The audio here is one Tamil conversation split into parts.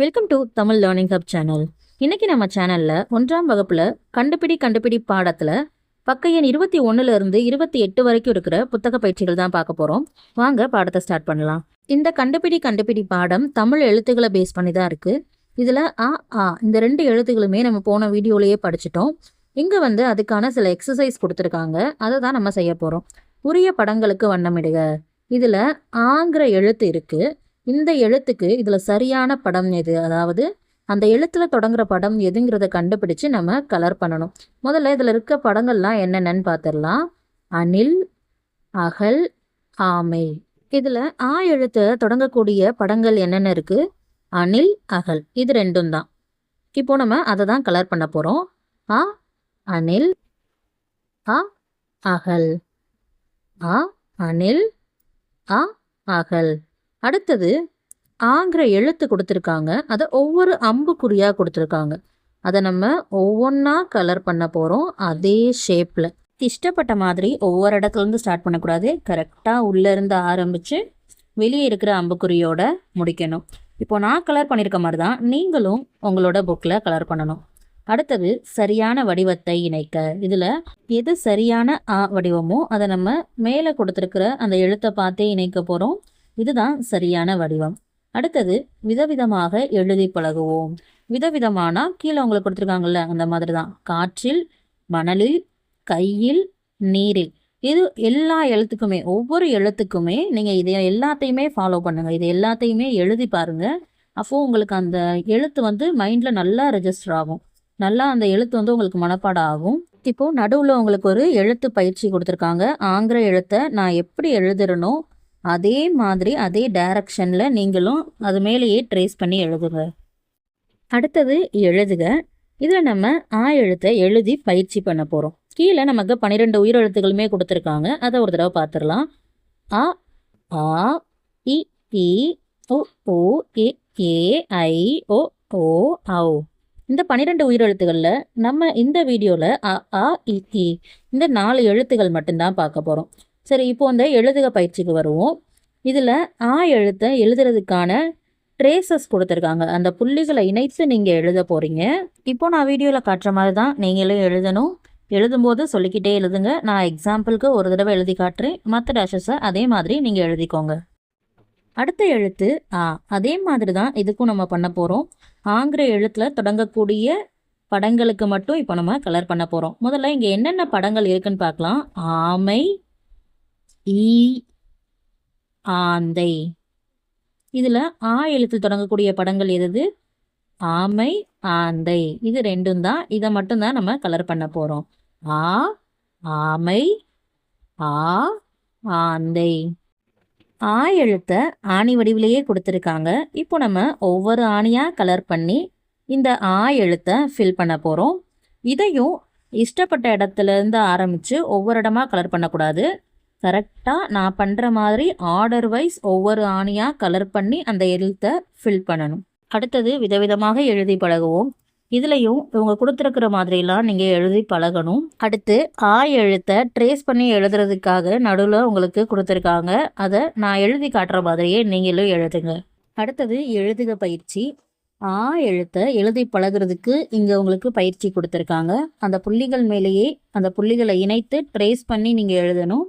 Welcome to Tamil learning hub channel. இன்னைக்கு நம்ம சேனல்ல 1ஆம் வகுப்புல கண்டுபிடி பாடத்துல பக்க எண் 21 இருந்து 28 வரைக்கும் இருக்கிற புத்தக பயிற்சிகள் தான் பார்க்க போறோம். வாங்க பாடத்தை ஸ்டார்ட் பண்ணலாம். இந்த கண்டுபிடி பாடம் தமிழ் எழுத்துக்களை பேஸ் பண்ணி தான் இருக்கு. இதுல இந்த 2 எழுத்துக்களுமே நம்ம போன வீடியோலயே படிச்சிட்டோம். இங்க அதுக்கான சில எக்ஸசைஸ் கொடுத்துருக்காங்க. அதை தான் நம்ம செய்ய போறோம். உரிய படங்களுக்கு வண்ணமிடுக. இதுல ஆங்கிற எழுத்து இருக்கு. இந்த எழுத்துக்கு இதுல சரியான படம் எது, அதாவது அந்த எழுத்துல தொடங்குற படம் எதுங்கிறத கண்டுபிடிச்சு நம்ம கலர் பண்ணணும். முதல்ல இதுல இருக்க படங்கள்லாம் என்னென்னு பார்த்துடலாம். அணில், அகல், ஆமை. இதுல எழுத்து தொடங்கக்கூடிய படங்கள் என்னென்ன இருக்கு? அணில், அகல், இது ரெண்டும் தான். இப்போ நம்ம அதை தான் கலர் பண்ண போறோம். அணில், அகல், அணில், அகல். அடுத்தது ஆங்கிற எழுத்து கொடுத்துருக்காங்க. அதை ஒவ்வொரு அம்புக்குறியா கொடுத்துருக்காங்க. அதை நம்ம ஒவ்வொன்றா கலர் பண்ண போகிறோம். அதே ஷேப்பில் இஷ்டப்பட்ட மாதிரி ஒவ்வொரு இடத்துலேருந்து ஸ்டார்ட் பண்ணக்கூடாது. கரெக்டாக உள்ளேருந்து ஆரம்பித்து வெளியே இருக்கிற அம்புக்குறியோட முடிக்கணும். இப்போ நான் கலர் பண்ணியிருக்க மாதிரி தான் நீங்களும் உங்களோட புக்கில் கலர் பண்ணணும். அடுத்தது சரியான வடிவத்தை இணைக்க. இதில் எது சரியான வடிவமோ அதை நம்ம மேலே கொடுத்துருக்கிற அந்த எழுத்தை பார்த்தே இணைக்க போகிறோம். இதுதான் சரியான வடிவம். அடுத்தது விதவிதமாக எழுதி பழகுவோம். விதவிதமானா கீழே உங்களுக்கு கொடுத்துருக்காங்கல்ல, அந்த மாதிரி தான். காற்றில், மணலில், கையில், நீரில். இது எல்லா எழுத்துக்குமே, ஒவ்வொரு எழுத்துக்குமே நீங்கள் இதை எல்லாத்தையுமே ஃபாலோ பண்ணுங்கள். இது எல்லாத்தையுமே எழுதி பாருங்கள். அப்போது உங்களுக்கு அந்த எழுத்து மைண்டில் நல்லா ரெஜிஸ்டர் ஆகும். நல்லா அந்த எழுத்து உங்களுக்கு மனப்பாடம் ஆகும். இப்போது நடுவில் உங்களுக்கு ஒரு எழுத்து பயிற்சி கொடுத்துருக்காங்க. ஆங்கிற எழுத்தை நான் எப்படி எழுதுறனோ அதே மாதிரி அதே டைரக்ஷனில் நீங்களும் அது மேலேயே ட்ரேஸ் பண்ணி எழுதுங்க. அடுத்தது எழுதுக. இதில் நம்ம எழுத்தை எழுதி பயிற்சி பண்ண போகிறோம். கீழே நமக்கு 12 உயிரெழுத்துகளுமே கொடுத்துருக்காங்க. அதை ஒரு தடவை பார்த்துடலாம். அ, ஆ, இ, ஈ, உ, ஊ, இ, ஏ, ஐ, ஓ, ஓ, ஔ. இந்த 12 உயிரெழுத்துகளில் நம்ம இந்த வீடியோவில் அ, இ, ஈ இந்த 4 எழுத்துகள் மட்டும்தான் பார்க்க போகிறோம். சரி, இப்போ அந்த எழுதுக பயிற்சிக்கு வருவோம். இதில் எழுத்தை எழுதுறதுக்கான ட்ரேசஸ் கொடுத்துருக்காங்க. அந்த புள்ளிகளை இணைத்து நீங்கள் எழுத போகிறீங்க. இப்போ நான் வீடியோவில் காட்டுற மாதிரி தான் நீங்களும் எழுதணும். எழுதும்போது சொல்லிக்கிட்டே எழுதுங்க. நான் எக்ஸாம்பிளுக்கு ஒரு தடவை எழுதி காட்டுறேன். மற்ற டேஷஸை அதே மாதிரி நீங்கள் எழுதிக்கோங்க. அடுத்த எழுத்து அதே மாதிரி தான் இதுக்கும் நம்ம பண்ண போகிறோம். ஆங்கிற எழுத்தில் தொடங்கக்கூடிய படங்களுக்கு மட்டும் இப்போ நம்ம கலர் பண்ண போகிறோம். முதல்ல இங்கே என்னென்ன படங்கள் இருக்குன்னு பார்க்கலாம். ஆமை, ஈ, ஆந்தை. இதில் எழுத்து தொடங்கக்கூடிய படங்கள் எது? ஆமை, ஆந்தை. இது ரெண்டும் தான். இதை மட்டும்தான் நம்ம கலர் பண்ண போகிறோம். ஆமை, ஆந்தை. எழுத்தை ஆணி வடிவிலேயே கொடுத்துருக்காங்க. இப்போ நம்ம ஒவ்வொரு ஆணியாக கலர் பண்ணி இந்த எழுத்தை ஃபில் பண்ண போகிறோம். இதையும் இஷ்டப்பட்ட இடத்துலேருந்து ஆரம்பித்து ஒவ்வொரு இடமா கலர் பண்ணக்கூடாது. கரெக்டாக நான் பண்ணுற மாதிரி ஆர்டர் வைஸ் ஒவ்வொரு ஆணியாக கலர் பண்ணி அந்த எழுத்தை ஃபில் பண்ணணும். அடுத்தது விதவிதமாக எழுதி பழகுவோம். இதுலேயும் இவங்க கொடுத்துருக்கிற மாதிரிலாம் நீங்கள் எழுதி பழகணும். அடுத்து எழுத்தை ட்ரேஸ் பண்ணி எழுதுறதுக்காக நடுவில் உங்களுக்கு கொடுத்துருக்காங்க. அதை நான் எழுதி காட்டுற மாதிரியே நீங்களும் எழுதுங்க. அடுத்தது எழுதுக பயிற்சி. எழுத்தை எழுதி பழகிறதுக்கு இங்கே உங்களுக்கு பயிற்சி கொடுத்துருக்காங்க. அந்த புள்ளிகள் மேலேயே அந்த புள்ளிகளை இணைத்து ட்ரேஸ் பண்ணி நீங்கள் எழுதணும்.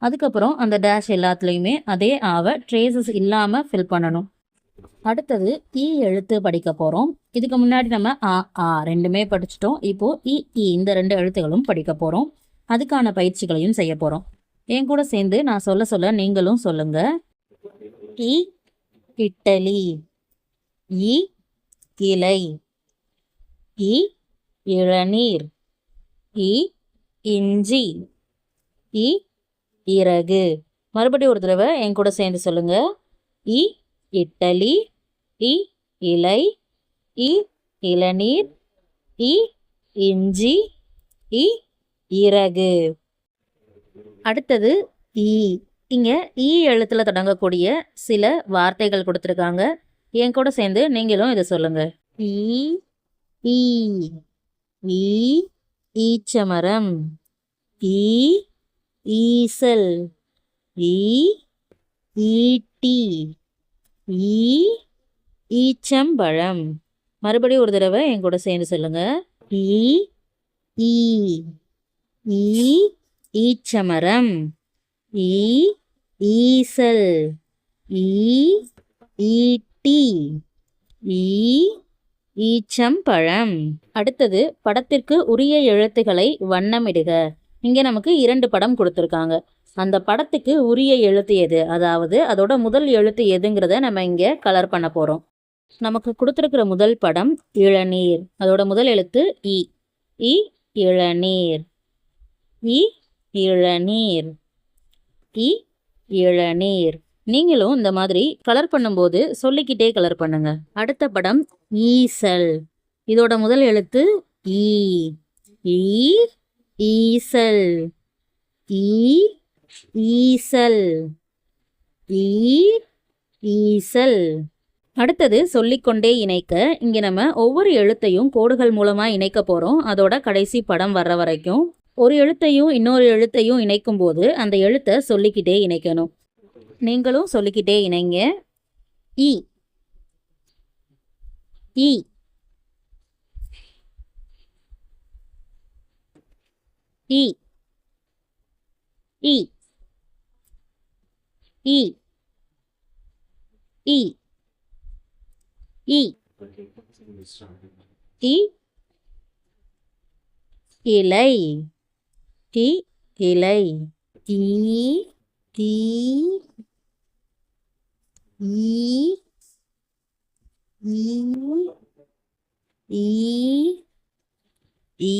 அதுக்கப்புறம் அந்த டேஷ் எல்லாத்துலேயுமே அதே ட்ரேசஸ் இல்லாமல் ஃபில் பண்ணணும். அடுத்தது எழுத்து படிக்க போகிறோம். இதுக்கு முன்னாடி நம்ம ரெண்டுமே படிச்சிட்டோம். இப்போது இந்த 2 எழுத்துகளும் படிக்க போகிறோம். அதுக்கான பயிற்சிகளையும் செய்ய போகிறோம். என் கூட சேர்ந்து நான் சொல்ல சொல்ல நீங்களும் சொல்லுங்க. இட்டலி, இலை, இளநீர், இஞ்சி, இறகு. மறுபடியும் ஒரு தடவை என் கூட சேர்ந்து சொல்லுங்க. இட்டலி, இலை, இளநீர், இஞ்சி, இறகு. அடுத்தது இங்க எழுத்துல தொடங்கக்கூடிய சில வார்த்தைகள் கொடுத்துருக்காங்க. என் கூட சேர்ந்து நீங்களும் இதை சொல்லுங்க. ஈச்சமரம், ஈசல், ஈட்டி, ஈச்சம்பழம். மறுபடியும் ஒரு தடவை என் கூட சேர்ந்து சொல்லுங்க. ஈ ஈ ஈ ஈச்சமரம். ஈ ஈசல். ஈ ஈட்டி. ஈ ஈச்சம்பழம். அடுத்தது படத்திற்கு உரிய எழுத்துக்களை வண்ணமிடுக. இங்கே நமக்கு 2 படம் கொடுத்துருக்காங்க. அந்த படத்துக்கு உரிய எழுத்து எது, அதாவது அதோட முதல் எழுத்து எதுங்கிறத நம்ம இங்கே கலர் பண்ண போகிறோம். நமக்கு கொடுத்துருக்கிற முதல் படம் இளநீர். அதோட முதல் எழுத்து இ. இ இளநீர். இ இளநீர். இ இளநீர். நீங்களும் இந்த மாதிரி கலர் பண்ணும்போது சொல்லிக்கிட்டே கலர் பண்ணுங்க. அடுத்த படம் ஈசல். இதோட முதல் எழுத்து ஈ. ஈ ஈசல். ஈ ஈசல். ஈ ஈசல். அடுத்தது சொல்லிக்கொண்டே இணைக்க. இங்கே நம்ம ஒவ்வொரு எழுத்தையும் கோடுகள் மூலமாக இணைக்க போகிறோம். அதோட கடைசி படம் வர்ற வரைக்கும் ஒரு எழுத்தையும் இன்னொரு எழுத்தையும் இணைக்கும் போது அந்த எழுத்தை சொல்லிக்கிட்டே இணைக்கணும். நீங்களும் சொல்லிக்கிட்டே இணைங்க. இ இ இ இ இ இ இ இ இலை. இ இலை. ஈ ஈ ஈ ஈ ஈ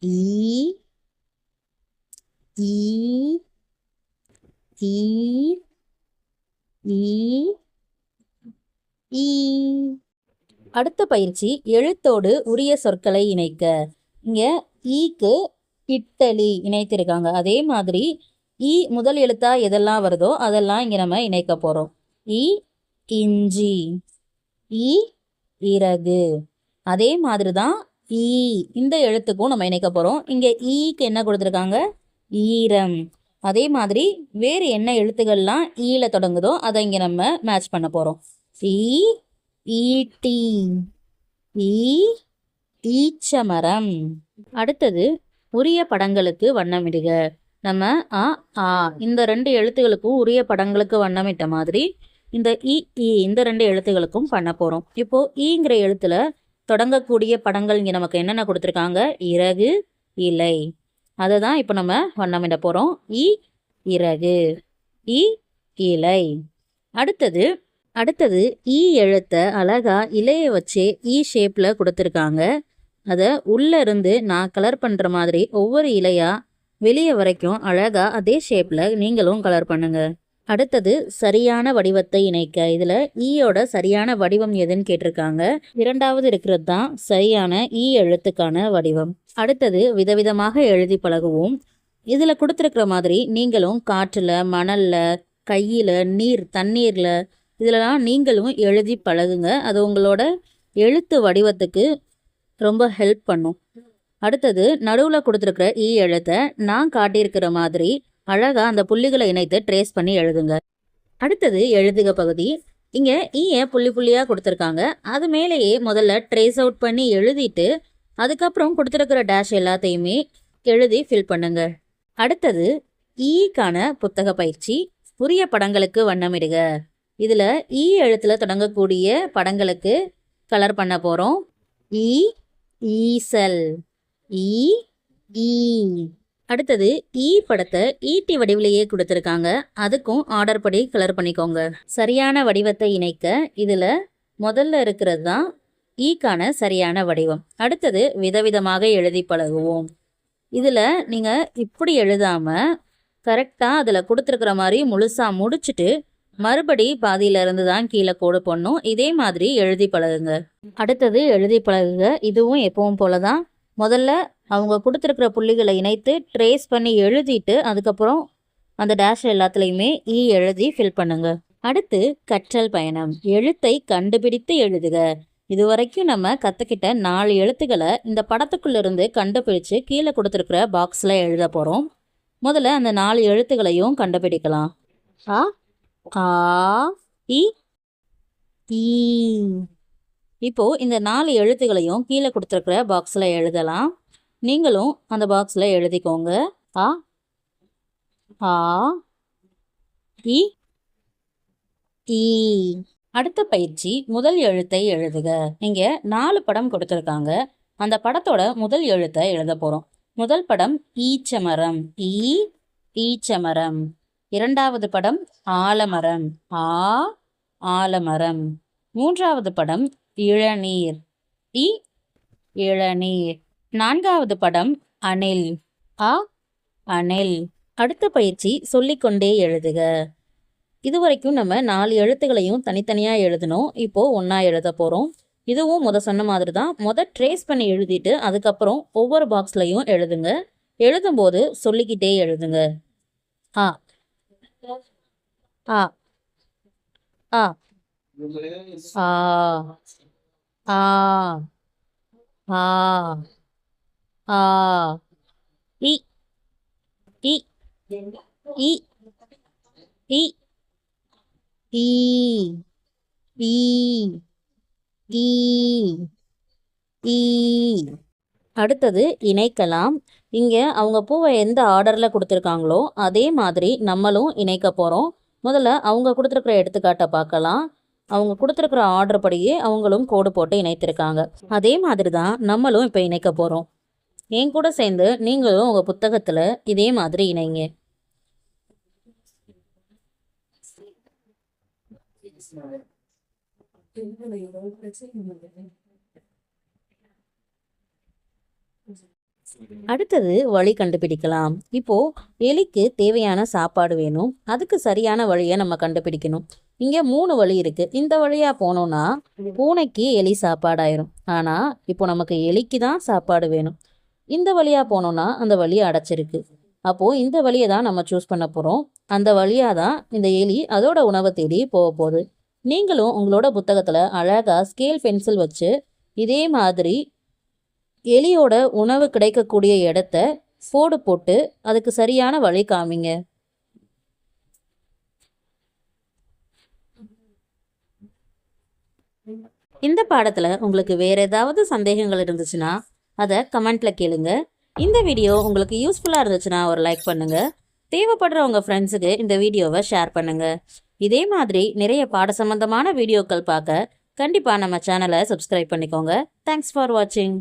ஈ ஈ ஈ ஈ ஈ ஈ. அடுத்த பயிற்சி எழுத்தோடு உரிய சொற்களை இணைக்க. இங்கே ஈக்கு இட்டலி இணைத்திருக்காங்க. அதே மாதிரி ஈ முதல் எழுத்தா எதெல்லாம் வருதோ அதெல்லாம் இங்கே நம்ம இணைக்க போகிறோம். இ இஞ்சி. இ இறகு. அதே மாதிரி தான் ஈ இந்த எழுத்துக்கும் நம்ம இணைக்க போகிறோம். இங்கே ஈக்கு என்ன கொடுத்துருக்காங்க? ஈரம். அதே மாதிரி வேறு என்ன எழுத்துக்கள்லாம் ஈல தொடங்குதோ அதை இங்கே நம்ம மேட்ச் பண்ண போகிறோம். ஈ ஈட்டி. ஈ ஈச்சமரம். அடுத்தது உரிய படங்களுக்கு வண்ணமிடுக. நம்ம அ ஆ இந்த 2 எழுத்துகளுக்கும் உரிய படங்களுக்கு வண்ணமிட்ட மாதிரி இந்த இ ஈ இந்த 2 எழுத்துகளுக்கும் பண்ண போகிறோம். இப்போது ஈங்கிற எழுத்துல தொடங்கக்கூடிய படங்கள் இங்கே நமக்கு என்னென்ன கொடுத்துருக்காங்க? இறகு, இலை. அதை தான் இப்போ நம்ம வண்ணமிட போகிறோம். இ இறகு. இ இலை. அடுத்தது ஈ எழுத்தை அழகா இலையை வச்சே ஈ ஷேப்பில் கொடுத்துருக்காங்க. அதை உள்ளே இருந்து நான் கலர் பண்ணுற மாதிரி ஒவ்வொரு இலையா வெளியே வரைக்கும் அழகா அதே ஷேப்பில் நீங்களும் கலர் பண்ணுங்க. அடுத்தது சரியான வடிவத்தை இணைக்க. இதில் ஈயோட சரியான வடிவம் எதுன்னு கேட்டிருக்காங்க. 2வது இருக்கிறது தான் சரியான ஈ எழுத்துக்கான வடிவம். அடுத்தது விதவிதமாக எழுதி பழகுவோம். இதில் கொடுத்துருக்கிற மாதிரி நீங்களும் காற்றில், மணலில், கையில், தண்ணீரில் இதிலலாம் நீங்களும் எழுதி பழகுங்க. அது உங்களோட எழுத்து வடிவத்துக்கு ரொம்ப ஹெல்ப் பண்ணும். அடுத்தது நடுவில் கொடுத்துருக்கிற ஈ எழுத்தை நான் காட்டியிருக்கிற மாதிரி அழகாக அந்த புள்ளிகளை இணைத்து ட்ரேஸ் பண்ணி எழுதுங்க. அடுத்தது எழுதுக பகுதி. இங்கே ஈயை புள்ளி புள்ளியாக கொடுத்துருக்காங்க. அது மேலேயே முதல்ல ட்ரேஸ் அவுட் பண்ணி எழுதிட்டு அதுக்கப்புறம் கொடுத்துருக்கிற டேஷ் எல்லாத்தையுமே எழுதி ஃபில் பண்ணுங்க. அடுத்தது ஈக்கான புத்தக பயிற்சி. உரிய படங்களுக்கு வண்ணமிடுக. இதில் ஈ எழுத்தில் தொடங்கக்கூடிய படங்களுக்கு கலர் பண்ண போகிறோம். ஈ ஈசல். ஈ ஈ. அடுத்தது ஈ படத்தை ஈட்டி வடிவிலேயே கொடுத்துருக்காங்க. அதுக்கும் ஆர்டர் படி கலர் பண்ணிக்கோங்க. சரியான வடிவத்தை இணைக்க. இதில் முதல்ல இருக்கிறது தான் ஈக்கான சரியான வடிவம். அடுத்தது விதவிதமாக எழுதி பழகுவோம். இதில் நீங்கள் இப்படி எழுதாமல் கரெக்டாக அதில் கொடுத்துருக்கிற மாதிரி முழுசாக முடிச்சுட்டு மறுபடி பாதியிலிருந்து தான் கீழே கோடு போடணும். இதே மாதிரி எழுதி பழகுங்க. அடுத்தது எழுதி பழகுங்க. இதுவும் எப்பவும் போல தான். முதல்ல அவங்க கொடுத்துருக்கிற புள்ளிகளை இணைத்து ட்ரேஸ் பண்ணி எழுதிட்டு அதுக்கப்புறம் அந்த டேஷ் எல்லாத்துலேயுமே ஈ எழுதி ஃபில் பண்ணுங்க. அடுத்து கற்றல் பயணம். எழுத்தை கண்டுபிடித்து எழுதுக. இதுவரைக்கும் நம்ம கற்றுக்கிட்ட 4 எழுத்துக்களை இந்த படத்துக்குள்ளேருந்து கண்டுபிடிச்சு கீழே கொடுத்துருக்கிற பாக்ஸில் எழுத போகிறோம். முதல்ல அந்த 4 எழுத்துக்களையும் கண்டுபிடிக்கலாம். ஆ ஆ இ ஈ. இப்போ இந்த 4 எழுத்துகளையும் கீழே கொடுத்துருக்கிற பாக்ஸில் எழுதலாம். நீங்களும் அந்த பாக்ஸில் எழுதிக்கோங்க. ஆ, ஆ, இ, ஈ. அடுத்த பயிற்சி முதல் எழுத்தை எழுதுக. இங்க 4 படம் கொடுத்துருக்காங்க. அந்த படத்தோட முதல் எழுத்தை எழுத போறோம். முதல் படம் ஈச்சமரம், ஈச்சமரம். இரண்டாவது படம் ஆலமரம், ஆலமரம். மூன்றாவது படம் இளநீர், இளநீர். நான்காவது படம் அணில், அணில். அடுத்த பயிற்சி சொல்லிக்கொண்டே எழுதுக. இதுவரைக்கும் நம்ம 4 எழுத்துக்களையும் தனித்தனியாக எழுதணும். இப்போது ஒன்றா எழுத போகிறோம். இதுவும் சொன்ன மாதிரி தான். ட்ரேஸ் பண்ணி எழுதிட்டு அதுக்கப்புறம் ஒவ்வொரு பாக்ஸ்லையும் எழுதுங்க. எழுதும்போது சொல்லிக்கிட்டே எழுதுங்க. ஆ, ஆ, ஆ, ஆ, ஆ, ஆ, ஆ, இ, இ, இ, இ, ஈ, ஈ, ஈ, ஈ. அடுத்தது இணைக்கலாம். இங்கே அவங்க பூவை எந்த ஆர்டரில் கொடுத்துருக்காங்களோ அதே மாதிரி நம்மளும் இணைக்க போகிறோம். முதல்ல அவங்க கொடுத்துருக்குற எடுத்துக்காட்டை பார்க்கலாம். அவங்க கொடுத்துருக்குற ஆர்டர் படியே அவங்களும் கோடு போட்டு இணைத்திருக்காங்க. அதே மாதிரி தான் நம்மளும் இப்போ இணைக்க போகிறோம். என் கூட சேர்ந்து நீங்களும் உங்கள் புத்தகத்தில் இதே மாதிரி இணைங்க. அடுத்தது வழி கண்டுபிடிக்கலாம். இப்போ எலிக்கு தேவையான சாப்பாடு வேணும். அதுக்கு சரியான வழியை நம்ம கண்டுபிடிக்கணும். இங்க 3 வழி இருக்கு. இந்த வழியா போனோம்னா பூனைக்கு எலி சாப்பாடாயிரும். ஆனா இப்போ நமக்கு எலிக்கு தான் சாப்பாடு வேணும். இந்த வழியா போனோம்னா அந்த வழி அடைச்சிருக்கு. அப்போ இந்த வழியை தான் நம்ம சூஸ் பண்ண போறோம். அந்த வழியா தான் இந்த எலி அதோட உணவை தேடி போக போகுது. நீங்களும் உங்களோட புத்தகத்துல அழகா ஸ்கேல் பென்சில் வச்சு இதே மாதிரி எலியோட உணவு கிடைக்கக்கூடிய இடத்த கோடு போட்டு அதுக்கு சரியான வழி காமிங்க. இந்த பாடத்துல உங்களுக்கு வேற ஏதாவது சந்தேகங்கள் இருந்துச்சுன்னா அதை கமெண்ட்ல கேளுங்க. இந்த வீடியோ உங்களுக்கு யூஸ்ஃபுல்லா இருந்துச்சுன்னா ஒரு லைக் பண்ணுங்க. தேவைப்படுற உங்க ஃப்ரெண்ட்ஸுக்கு இந்த வீடியோவை ஷேர் பண்ணுங்க. இதே மாதிரி நிறைய பாட சம்பந்தமான வீடியோக்கள் பார்க்க கண்டிப்பா நம்ம சேனலை சப்ஸ்கிரைப் பண்ணிக்கோங்க. தேங்க்ஸ் ஃபார் வாட்சிங்.